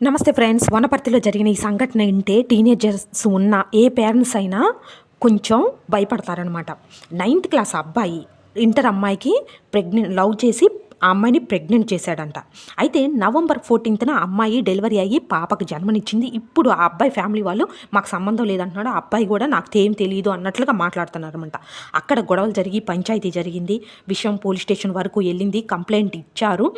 నమస్తే ఫ్రెండ్స్. వనపర్తిలో జరిగిన ఈ సంఘటన వింటే టీనేజర్స్ ఉన్న ఏ పేరెంట్స్ అయినా కొంచెం భయపడతారనమాట. 9th క్లాస్ అబ్బాయి ఇంటర్ అమ్మాయికి లవ్ చేసి ఆ అమ్మాయిని ప్రెగ్నెంట్ చేశాడంట. అయితే నవంబర్ 14న అమ్మాయి డెలివరీ అయ్యి పాపకు జన్మనిచ్చింది. ఇప్పుడు ఆ అబ్బాయి ఫ్యామిలీ వాళ్ళు మాకు సంబంధం లేదంటున్నాడు. ఆ అబ్బాయి కూడా నాకు ఏం తెలియదు అన్నట్లుగా మాట్లాడుతున్నారనమాట. అక్కడ గొడవలు జరిగి పంచాయతీ జరిగింది. విషయం పోలీస్ స్టేషన్ వరకు వెళ్ళింది. కంప్లైంట్ ఇచ్చారు.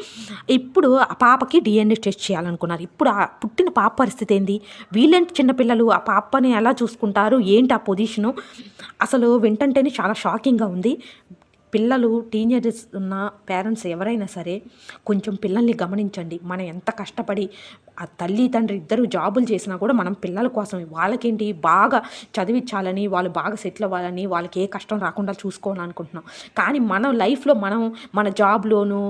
ఇప్పుడు ఆ పాపకి DNA టెస్ట్ చేయాలనుకున్నారు. ఇప్పుడు ఆ పుట్టిన పాప పరిస్థితి ఏంది? వీళ్ళేంటి చిన్నపిల్లలు, ఆ పాపని ఎలా చూసుకుంటారు, ఏంటి ఆ పొజిషను? అసలు వింటంటేనే చాలా షాకింగ్గా ఉంది. పిల్లలు టీనేజర్స్ ఉన్న పేరెంట్స్ ఎవరైనా సరే కొంచెం పిల్లల్ని గమనించండి. మనం ఎంత కష్టపడి ఆ తల్లి తండ్రి ఇద్దరు జాబులు చేసినా కూడా మనం పిల్లల కోసం వాళ్ళకేంటి బాగా చదివించాలని, వాళ్ళు బాగా సెటిల్ అవ్వాలని, వాళ్ళకి ఏ కష్టం రాకుండా చూసుకోవాలనుకుంటున్నాం. కానీ మన లైఫ్లో మన జాబ్లోను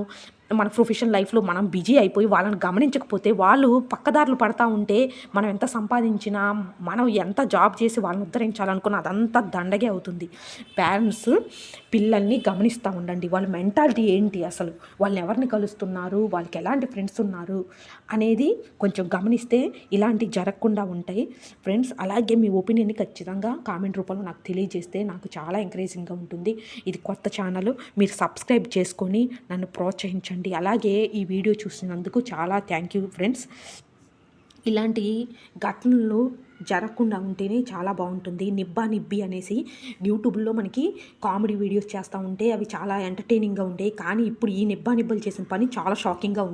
మన ప్రొఫెషనల్ లైఫ్లో మనం బిజీ అయిపోయి వాళ్ళని గమనించకపోతే వాళ్ళు పక్కదారులు పడతా ఉంటే మనం ఎంత సంపాదించినా, మనం ఎంత జాబ్ చేసి వాళ్ళని ఉద్ధరించాలనుకున్నా అదంతా దండగే అవుతుంది. పేరెంట్స్ పిల్లల్ని గమనిస్తూ ఉండండి. వాళ్ళ మెంటాలిటీ ఏంటి, అసలు వాళ్ళని ఎవరిని కలుస్తున్నారు, వాళ్ళకి ఎలాంటి ఫ్రెండ్స్ ఉన్నారు అనేది కొంచెం గమనిస్తే ఇలాంటివి జరగకుండా ఉంటాయి ఫ్రెండ్స్. అలాగే మీ ఒపీనియన్ని ఖచ్చితంగా కామెంట్ రూపంలో నాకు తెలియజేస్తే నాకు చాలా ఎంకరేజింగ్గా ఉంటుంది. ఇది కొత్త ఛానల్, మీరు సబ్స్క్రైబ్ చేసుకొని నన్ను ప్రోత్సహించండి. అలాగే ఈ వీడియో చూసినందుకు చాలా థ్యాంక్ యూ ఫ్రెండ్స్. ఇలాంటి ఘటనలు జరగకుండా ఉంటేనే చాలా బాగుంటుంది. నిబ్బా నిబ్బి అనేసి యూట్యూబ్లో మనకి కామెడీ వీడియోస్ చేస్తూ ఉంటే అవి చాలా ఎంటర్టైనింగ్గా ఉంటాయి. కానీ ఇప్పుడు ఈ నిబ్బా నిబ్బలు చేసిన పని చాలా షాకింగ్గా ఉంది.